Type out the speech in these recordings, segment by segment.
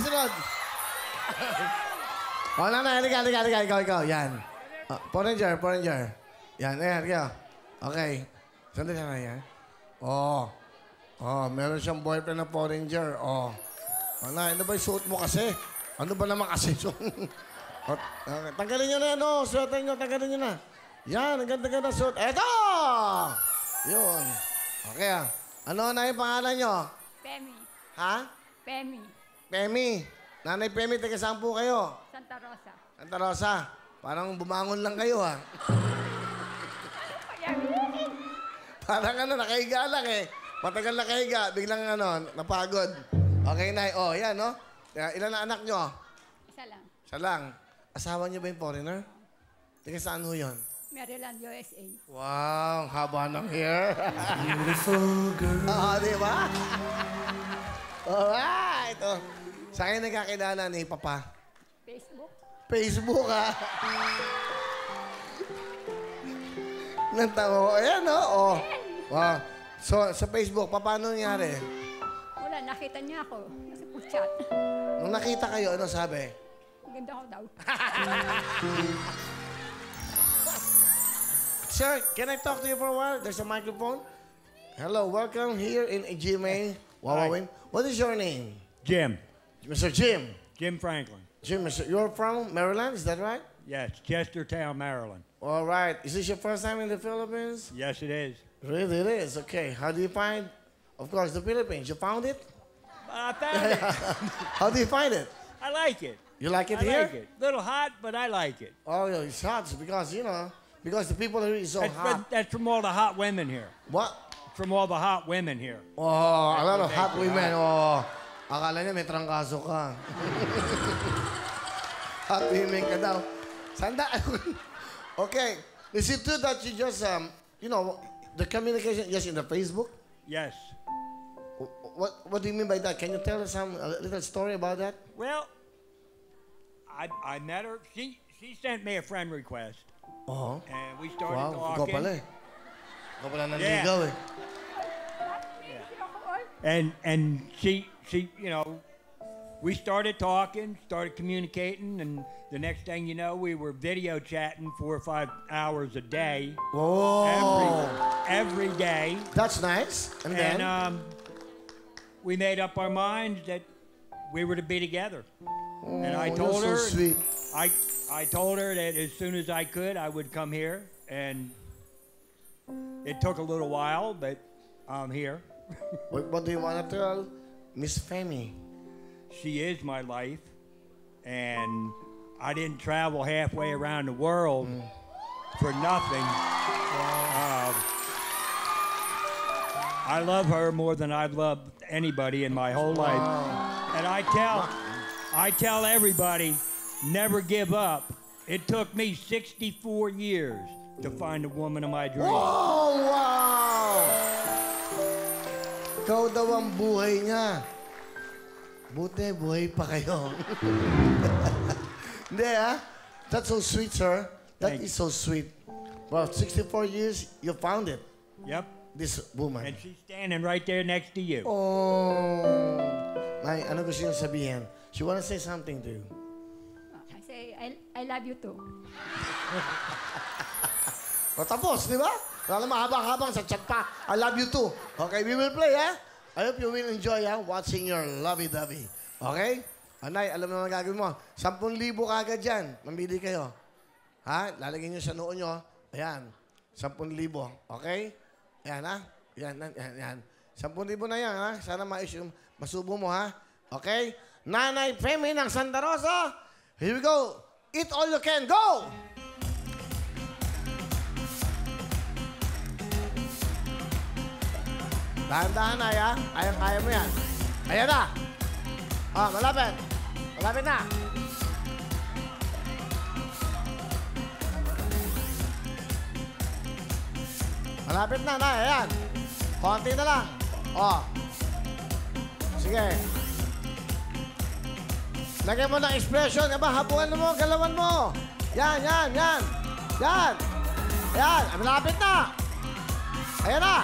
sunod. O, nanay, halika. Ikaw. Yan. Power Ranger. Yan, ikaw. Okay. Sandali na yan. Meron siyang boyfriend na Power Ranger. Ano ba yung suot mo kasi? Ano ba naman kasi? Okay. Tanggalin nyo na yan, suotin nyo, tanggalin nyo na. Yan, ang ganda-ganda suot. Eto! Yun. Okay, Ano na yung pangalan nyo? Pemi. Ha? Pemi. Pemi. Nanay Pemi, taga saan po kayo? Santa Rosa. Santa Rosa. Parang bumangon lang kayo, ha? Parang nakahiga lang eh. Matagal nakahiga, biglang napagod. Okay, Nay. Yan, no? Ilan na anak nyo? Isa lang. Isa lang. Asawa niyo ba yung foreigner? Taga saan ho yun? Maryland, USA. Wow, haba ng hair. Beautiful girl. Di ba? Alright. Saan kayo nagkakilala ni Papa? Facebook. Facebook, ha? Nang tao. Ayan, no? Wow. So, sa Facebook, paano nangyari? Wala, nakita niya ako. Nasa chat. Nung nakita kayo, ano sabi? Ganda ko daw. Sir, can I talk to you for a while? There's a microphone. Hello, welcome here in GMA. Wawawin. What is your name? Jim. Mr. Jim. Jim Franklin. Jim, you're from Maryland, is that right? Yes, Chestertown, Maryland. All right. Is this your first time in the Philippines? Yes, it is. Really, it is. Okay. How do you find, of course, the Philippines? You found it? I found it. How do you find it? I like it. You like it I here? like it. Little hot, but I like it. Oh, yeah, it's hot because, because the people here is so hot. That's from all the hot women here. What? From all the hot women here. Oh, a lot of hot women. Akala niya may trangkaso ka. Hot women ka daw. Sanda. Okay. Is it true that you just, the communication just in the Facebook? Yes. What do you mean by that? Can you tell us a little story about that? Well, I met her. She sent me a friend request. Oh. And we started Wow, talking. ikaw pala eh. Ikaw pala nanligaw eh. And she, we started talking, started communicating, and the next thing you know, we were video chatting 4 or 5 hours a day. Whoa. Every day. That's nice. And then? We made up our minds that we were to be together. And I told you're her, so sweet. I told her that as soon as I could, I would come here. And it took a little while, but I'm here. What do you want to tell Miss Femi? She is my life, and I didn't travel halfway around the world for nothing. I love her more than I've loved anybody in my whole life. And I tell everybody, never give up. It took me 64 years to find the woman of my dreams. Oh, wow! Ikaw daw ang buhay niya. Buti, buhay pa kayo. Hindi, ha? That's so sweet, sir. That is so sweet. Well, 64 years, you found it. Yep. This woman. And she's standing right there next to you. Oh. Nay, ano gusto niyo sabihin? She wanna say something to you. I say, I love you too. O tapos, di ba? Wala mahabang-habang sa chat pa. I love you too. Okay, we will play, ha? I hope you will enjoy, watching your lovey-dovey. Okay? Anay, alam mo naman gagawin mo. 10,000 kagad dyan. Mamili kayo. Ha? Lalagyan nyo sa noo nyo. Ayan. 10,000. Okay? Ayan, ha? Yan. 10,000 na yan, ha? Sana masubo mo, ha? Okay? Nanay Femi ng Santa Rosa. Here we go. Eat all you can. Go! Dahan-dahan, Nay, ha? Kaya mo yan. Ayan na. Malapit. Malapit na. Malapit na, Nay. Ayan. Konti na lang. Sige. Lagyan mo ng expression. Habuan mo, galawan mo. Yan. Yan. Malapit na. Ayan na.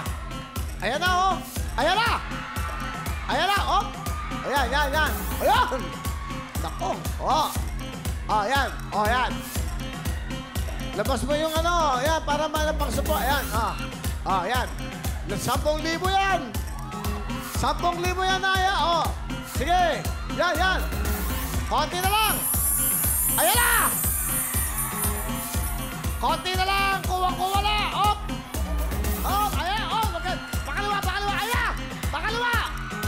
Ayan na, oh. Ayan na. Ayan, yan, yan. Ayan! Nako. Oh. Oh, yan. Oh, yan. Labas mo yung ano. Ayan, para malapang supo. Ayan. Oh. Oh, yan. 10,000 yan. 10,000 yan, Naya. Oh. Sige. Yan, yan. Konti na lang. Ayan na! Konti na lang. Kuha-kuha na. Op. Op. Ayan. Oh, magand. Pakaliwa, pakaliwa. Ayan. Pakaliwa.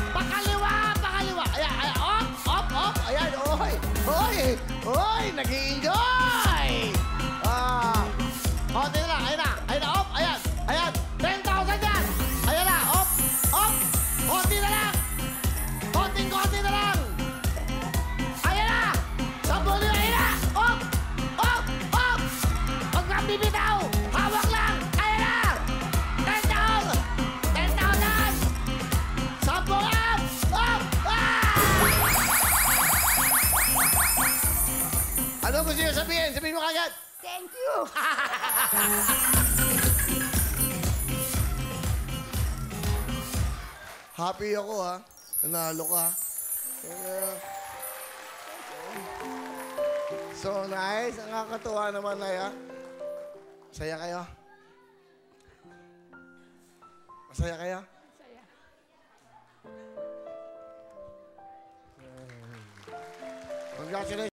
Pakaliwa, pakaliwa. Ayan, ayan. Op, op, op. Ayan, oy. Oy. Oy, nag-i-enjoy. Konti na lang. Ayan na. Ayan na. Op. Ayan. Ayan. 10,000 yan. Ayan na. Op. Op. Konti na lang. Konting-konti na lang. Ayan na. 10,000. Ayan na. Op. Op. Op. Huwag kang bibitaw. Hawak lang. Ayan na. 10,000. 10,000. 10 up. Op. Ah! Ano gusto niyo sabihin? Sabihin mo kagad. Thank you. Happy ako, ha? Nanalo ka. So nice. Ang kakatuwa naman, Naya. Masaya kayo? Masaya kayo? Saya. Congratulations.